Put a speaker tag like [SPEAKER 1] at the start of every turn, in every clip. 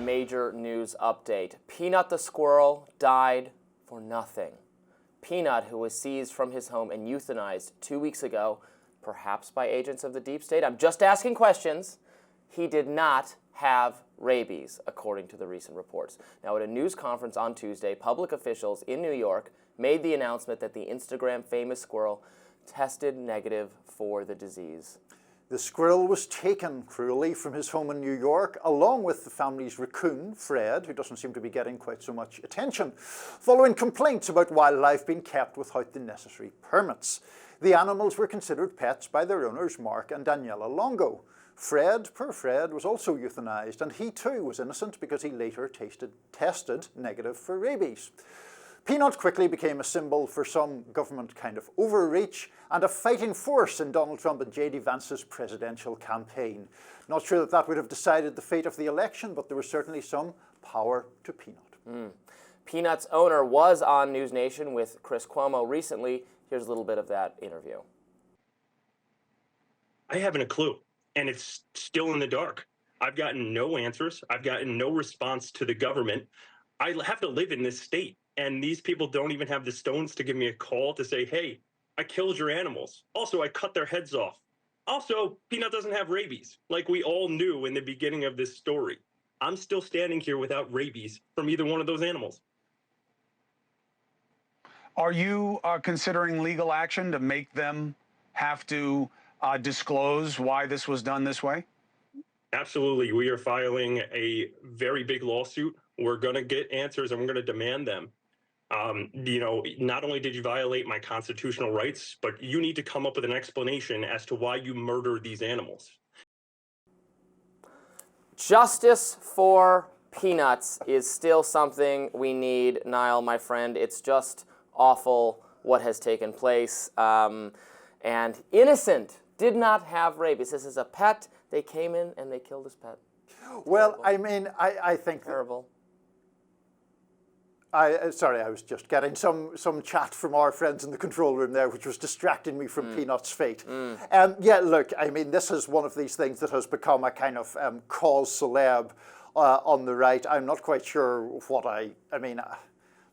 [SPEAKER 1] major news update. Peanut the squirrel died for nothing. Peanut, who was seized from his home and euthanized 2 weeks ago, perhaps by agents of the deep state. I'm just asking questions. He did not have rabies, according to the recent reports. Now, at a news conference on Tuesday, public officials in New York made the announcement that the Instagram famous squirrel tested negative for the disease.
[SPEAKER 2] The squirrel was taken cruelly from his home in New York, along with the family's raccoon, Fred, who doesn't seem to be getting quite so much attention, following complaints about wildlife being kept without the necessary permits. The animals were considered pets by their owners, Mark and Daniela Longo. Fred, poor Fred, was also euthanized, and he too was innocent because he later tested negative for rabies. Peanut quickly became a symbol for some government kind of overreach and a fighting force in Donald Trump and J.D. Vance's presidential campaign. Not sure that would have decided the fate of the election, but there was certainly some power to Peanut.
[SPEAKER 1] Peanut's owner was on News Nation with Chris Cuomo recently. Here's a little bit of that interview.
[SPEAKER 3] I haven't a clue, and it's still in the dark. I've gotten no answers. I've gotten no response to the government. I have to live in this state. And these people don't even have the stones to give me a call to say, hey, I killed your animals. Also, I cut their heads off. Also, Peanut doesn't have rabies, like we all knew in the beginning of this story. I'm still standing here without rabies from either one of those animals.
[SPEAKER 4] Are you considering legal action to make them have to disclose why this was done this way?
[SPEAKER 3] Absolutely. We are filing a very big lawsuit. We're going to get answers and we're going to demand them. Not only did you violate my constitutional rights, but you need to come up with an explanation as to why you murdered these animals.
[SPEAKER 1] Justice for peanuts is still something we need, Niall, my friend. It's just awful what has taken place. And innocent, did not have rabies. This is a pet. They came in and they killed his pet.
[SPEAKER 2] Well, I mean, I think...
[SPEAKER 1] Terrible.
[SPEAKER 2] Sorry, I was just getting some chat from our friends in the control room there, which was distracting me from Peanut's fate. Yeah, look, I mean, this is one of these things that has become a kind of cause celeb on the right. I'm not quite sure what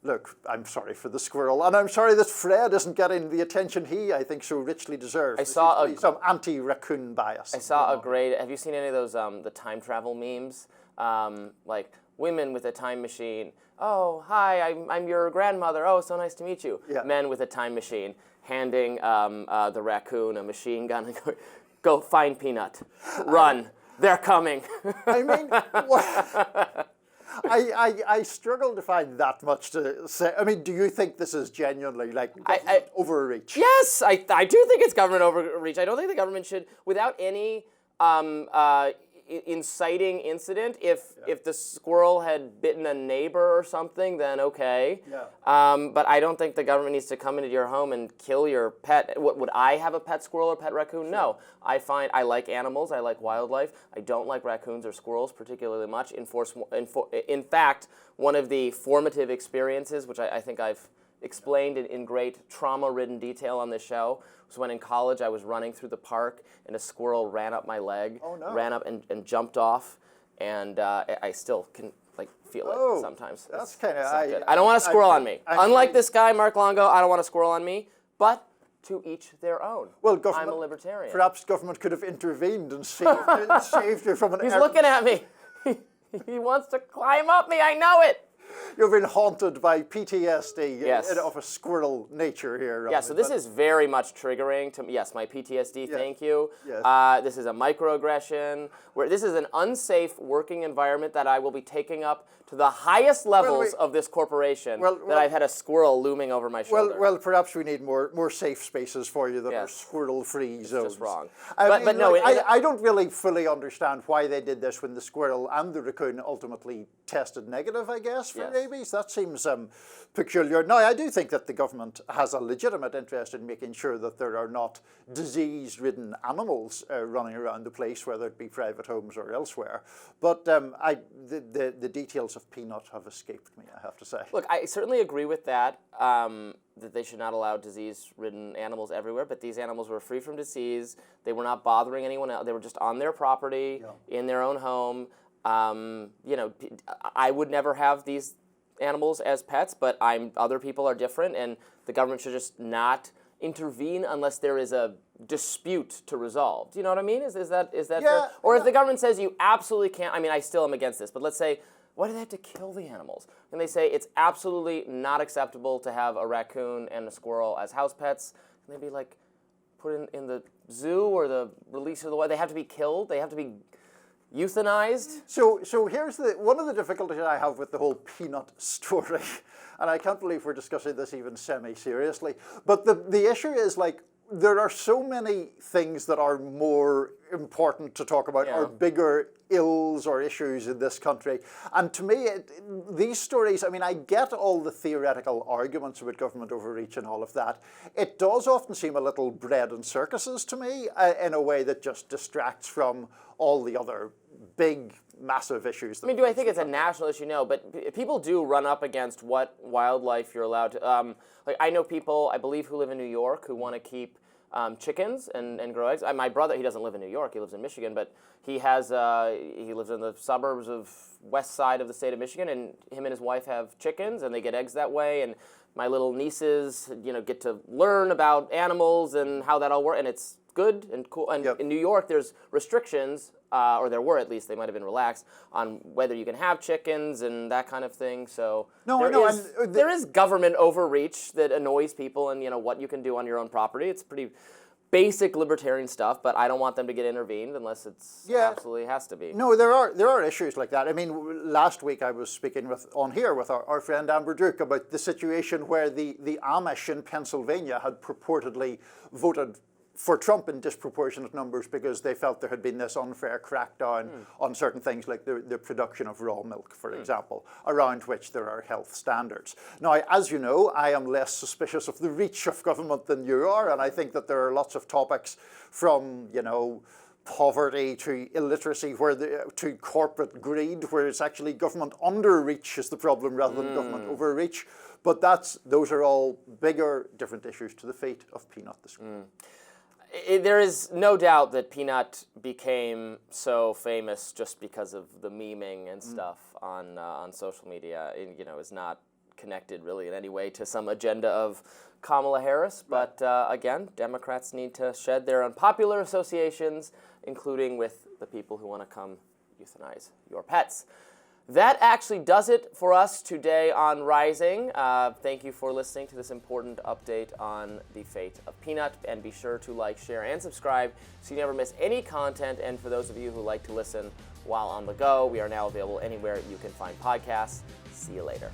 [SPEAKER 2] look, I'm sorry for the squirrel, and I'm sorry that Fred isn't getting the attention he, I think, so richly deserves.
[SPEAKER 1] I saw
[SPEAKER 2] some anti-raccoon bias.
[SPEAKER 1] I saw a great, have you seen any of those, the time travel memes? Like, women with a time machine. Oh, hi, I'm your grandmother. Oh, so nice to meet you. Yeah. Men with a time machine handing the raccoon a machine gun and go find Peanut. Run. They're coming.
[SPEAKER 2] I mean, I struggle to find that much to say. I mean, do you think this is genuinely like overreach?
[SPEAKER 1] Yes, I do think it's government overreach. I don't think the government should, without any inciting incident, if the squirrel had bitten a neighbor or something, then okay. Yeah. But I don't think the government needs to come into your home and kill your pet. Would I have a pet squirrel or pet raccoon? Sure. No. I like animals. I like wildlife. I don't like raccoons or squirrels particularly much. In fact, one of the formative experiences, which I think I've explained in great trauma-ridden detail on this show, was when in college I was running through the park and a squirrel ran up my leg, ran up and jumped off, and I still can feel it sometimes.
[SPEAKER 2] That's kind of...
[SPEAKER 1] I don't want a squirrel on me. Unlike this guy, Mark Longo, I don't want a squirrel on me, but to each their own.
[SPEAKER 2] Well,
[SPEAKER 1] I'm a libertarian.
[SPEAKER 2] Perhaps government could have intervened and saved you from an...
[SPEAKER 1] He's looking at me. He wants to climb up me, I know it.
[SPEAKER 2] You've been haunted by PTSD
[SPEAKER 1] yes.
[SPEAKER 2] of a squirrel nature here.
[SPEAKER 1] Yeah, so this is very much triggering to me. Yes, my PTSD, thank you.
[SPEAKER 2] Yes.
[SPEAKER 1] This is a microaggression. This is an unsafe working environment that I will be taking up to the highest levels of this corporation that I've had a squirrel looming over my shoulder.
[SPEAKER 2] Well, perhaps we need more safe spaces for you that are squirrel-free zones.
[SPEAKER 1] It's just wrong.
[SPEAKER 2] But no, I don't really fully understand why they did this when the squirrel and the raccoon ultimately tested negative, I guess, for rabies. That seems peculiar. Now, I do think that the government has a legitimate interest in making sure that there are not disease-ridden animals running around the place, whether it be private homes or elsewhere. But the details of Peanut have escaped me, I have to say.
[SPEAKER 1] Look, I certainly agree with that, that they should not allow disease-ridden animals everywhere, but these animals were free from disease. They were not bothering anyone else. They were just on their property, in their own home. I would never have these animals as pets, but other people are different, and the government should just not intervene unless there is a dispute to resolve. Do you know what I mean? Is that fair? Or if the government says you absolutely can't, I still am against this, but let's say, why do they have to kill the animals? And they say it's absolutely not acceptable to have a raccoon and a squirrel as house pets, and they'd be like, put in the zoo or the release of the wild. They have to be killed. They have to be euthanized.
[SPEAKER 2] So here's one of the difficulties I have with the whole peanut story, and I can't believe we're discussing this even semi-seriously, but the issue is, like, there are so many things that are more important to talk about, or bigger ills or issues in this country. And to me, these stories, I get all the theoretical arguments about government overreach and all of that. It does often seem a little bread and circuses to me, in a way that just distracts from all the other big, massive issues.
[SPEAKER 1] Do I think it's a national issue? No, but people do run up against what wildlife you're allowed to. I know people, I believe, who live in New York who want to keep chickens and grow eggs. My brother, he doesn't live in New York, he lives in Michigan, but he lives in the suburbs of west side of the state of Michigan, and him and his wife have chickens, and they get eggs that way, and my little nieces, get to learn about animals and how that all works, and it's good and cool. And in New York, there's restrictions, or there were at least, they might have been relaxed, on whether you can have chickens and that kind of thing. So there is government overreach that annoys people, and what you can do on your own property. It's pretty basic libertarian stuff, but I don't want them to get intervened unless it's absolutely has to be.
[SPEAKER 2] No, there are issues like that. Last week I was speaking with our friend Amber Duke about the situation where the Amish in Pennsylvania had purportedly voted for Trump in disproportionate numbers because they felt there had been this unfair crackdown on certain things like the production of raw milk, for example, around which there are health standards. Now, as you know, I am less suspicious of the reach of government than you are, and I think that there are lots of topics from, poverty to illiteracy, to corporate greed, where it's actually government underreach is the problem rather than government overreach. But those are all bigger, different issues to the fate of Peanut the squirrel.
[SPEAKER 1] There is no doubt that Peanut became so famous just because of the memeing and stuff on social media. It, is not connected really in any way to some agenda of Kamala Harris. But again, Democrats need to shed their unpopular associations, including with the people who want to come euthanize your pets. That actually does it for us today on Rising. Thank you for listening to this important update on the fate of Peanut. And be sure to like, share, and subscribe so you never miss any content. And for those of you who like to listen while on the go, we are now available anywhere you can find podcasts. See you later.